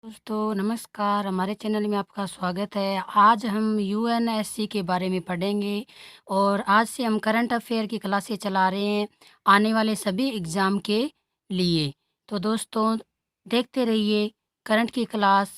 दोस्तों नमस्कार, हमारे चैनल में आपका स्वागत है। आज हम यूएनएससी के बारे में पढ़ेंगे और आज से हम करंट अफेयर की क्लासें चला रहे हैं आने वाले सभी एग्ज़ाम के लिए। तो दोस्तों देखते रहिए करंट की क्लास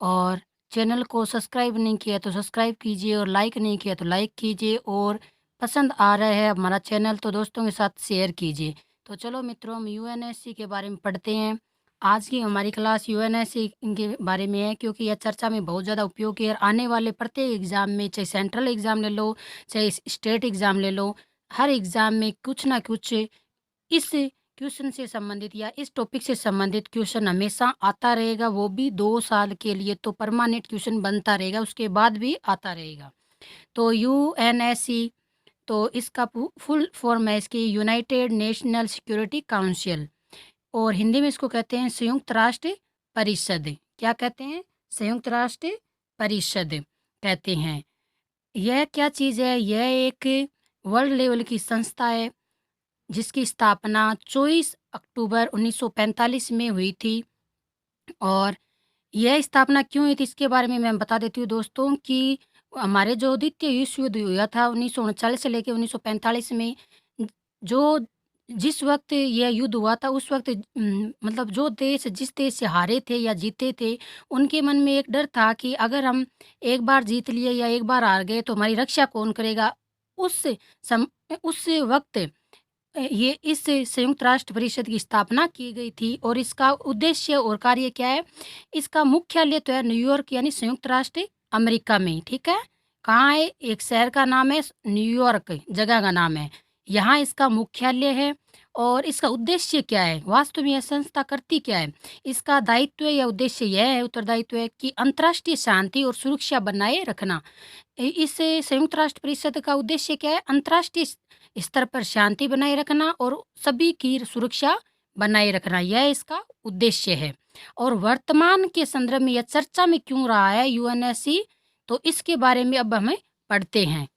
और चैनल को सब्सक्राइब नहीं किया तो सब्सक्राइब कीजिए और लाइक नहीं किया तो लाइक कीजिए और पसंद आ रहा है हमारा चैनल तो दोस्तों के साथ शेयर कीजिए। तो चलो मित्रों हम यूएनएससी के बारे में पढ़ते हैं। आज की हमारी क्लास यूएनएससी के बारे में है क्योंकि यह चर्चा में बहुत ज़्यादा उपयोगी है और आने वाले प्रत्येक एग्ज़ाम में चाहे सेंट्रल एग्ज़ाम ले लो चाहे स्टेट एग्ज़ाम ले लो, हर एग्ज़ाम में कुछ ना कुछ इस क्वेश्चन से संबंधित या इस टॉपिक से संबंधित क्वेश्चन हमेशा आता रहेगा, वो भी 2 साल के लिए तो परमानेंट क्वेश्चन बनता रहेगा, उसके बाद भी आता रहेगा। तो यूएनएससी तो इसका फुल फॉर्म है इसकी यूनाइटेड नेशनल सिक्योरिटी काउंसिल और हिंदी में इसको कहते हैं संयुक्त राष्ट्र परिषद। क्या कहते हैं? संयुक्त राष्ट्र परिषद कहते हैं। यह क्या चीज़ है? यह एक वर्ल्ड लेवल की संस्था है जिसकी स्थापना 24 अक्टूबर 1945 में हुई थी और यह स्थापना क्यों हुई थी इसके बारे में मैं बता देती हूँ दोस्तों कि हमारे जो द्वितीय विश्व युद्ध हुआ था 1939 से लेकर 1945 में जो जिस वक्त यह युद्ध हुआ था उस वक्त मतलब जो देश जिस देश से हारे थे या जीते थे उनके मन में एक डर था कि अगर हम एक बार जीत लिए या एक बार हार गए तो हमारी रक्षा कौन करेगा। उस सम उस वक्त ये इस संयुक्त राष्ट्र परिषद की स्थापना की गई थी और इसका उद्देश्य और कार्य क्या है? इसका मुख्यालय तो है न्यूयॉर्क यानी संयुक्त राष्ट्र अमेरिका में, ठीक है? कहाँ है? एक शहर का नाम है न्यूयॉर्क, जगह का नाम है। यहाँ इसका मुख्यालय है और इसका उद्देश्य क्या है? वास्तव में यह संस्था करती क्या है? इसका दायित्व या उद्देश्य यह है, उत्तरदायित्व है कि अंतर्राष्ट्रीय शांति और सुरक्षा बनाए रखना। इस संयुक्त राष्ट्र परिषद का उद्देश्य क्या है? अंतर्राष्ट्रीय स्तर पर शांति बनाए रखना और सभी की सुरक्षा बनाए रखना, यह इसका उद्देश्य है। और वर्तमान के संदर्भ में यह चर्चा में क्यों रहा है यूएनएससी, तो इसके बारे में अब हमें पढ़ते हैं।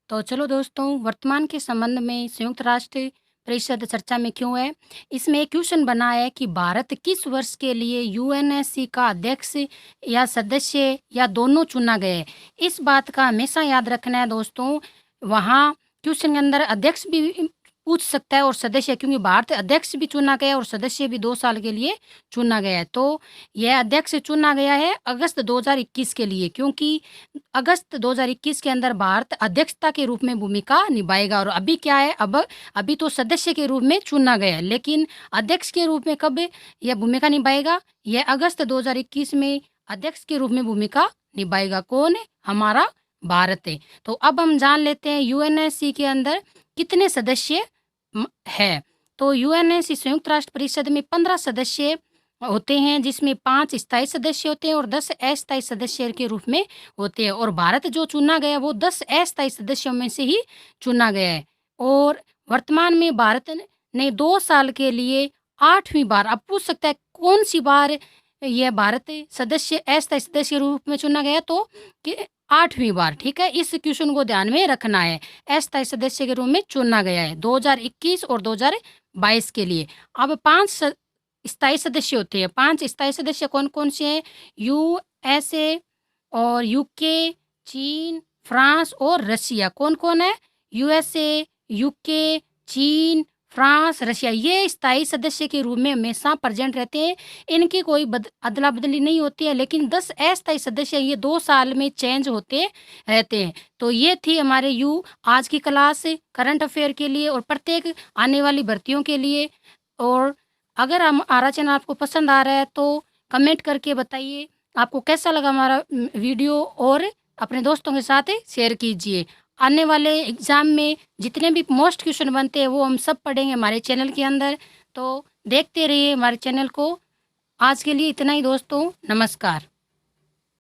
तो चलो दोस्तों वर्तमान के संबंध में संयुक्त राष्ट्र परिषद चर्चा में क्यों है, इसमें एक क्वेश्चन बना है कि भारत किस वर्ष के लिए यूएनएससी का अध्यक्ष या सदस्य या दोनों चुना गया है। इस बात का हमेशा याद रखना है दोस्तों। वहाँ क्वेश्चन के अंदर अध्यक्ष भी पूछ सकता है और सदस्य, क्योंकि भारत अध्यक्ष भी चुना गया और सदस्य भी 2 साल के लिए चुना गया है। तो यह अध्यक्ष चुना गया है अगस्त 2021 के लिए, क्योंकि अगस्त 2021 के अंदर भारत अध्यक्षता के रूप में भूमिका निभाएगा। और अभी क्या है, अब अभी तो सदस्य के रूप में चुना गया है, लेकिन अध्यक्ष के रूप में कब यह भूमिका निभाएगा? यह अगस्त 2021 में अध्यक्ष के रूप में भूमिका निभाएगा। कौन है? हमारा भारत है। तो अब हम जान लेते हैं यूएनएससी के अंदर कितने सदस्य है। तो यूएनएससी संयुक्त राष्ट्र परिषद में 15 सदस्य होते हैं, जिसमें 5 स्थायी सदस्य होते हैं और 10 अस्थायी सदस्य के रूप में होते हैं। और भारत जो चुना गया वो 10 अस्थायी सदस्यों में से ही चुना गया है। और वर्तमान में भारत ने 2 साल के लिए 8वीं बार, अब पूछ सकता है कौन सी बार यह भारत सदस्य अस्थायी सदस्य के रूप में चुना गया, तो कि 8वीं बार, ठीक है? इस क्वेश्चन को ध्यान में रखना है। अस्थायी सदस्य के रूप में चुना गया है 2021 और 2022 के लिए। अब 5 स्थायी सदस्य होते हैं। 5 स्थायी सदस्य कौन-कौन से हैं? यूएसए और यूके, चीन, फ्रांस और रशिया। कौन-कौन है? यूएसए, यूके, चीन, फ्रांस, रशिया, ये स्थायी सदस्य के रूप में हमेशा प्रेज़ेंट रहते हैं। इनकी कोई अदला-बदली नहीं होती है, लेकिन 10 अस्थायी सदस्य ये 2 साल में चेंज होते रहते हैं। तो ये थी हमारे आज की क्लास करंट अफ़ेयर के लिए और प्रत्येक आने वाली भर्तियों के लिए। और अगर हमारा चैनल आपको पसंद आ रहा है तो कमेंट करके बताइए आपको कैसा लगा हमारा वीडियो और अपने दोस्तों के साथ शेयर कीजिए। आने वाले एग्ज़ाम में जितने भी मोस्ट क्वेश्चन बनते हैं वो हम सब पढ़ेंगे हमारे चैनल के अंदर। तो देखते रहिए हमारे चैनल को। आज के लिए इतना ही दोस्तों, नमस्कार।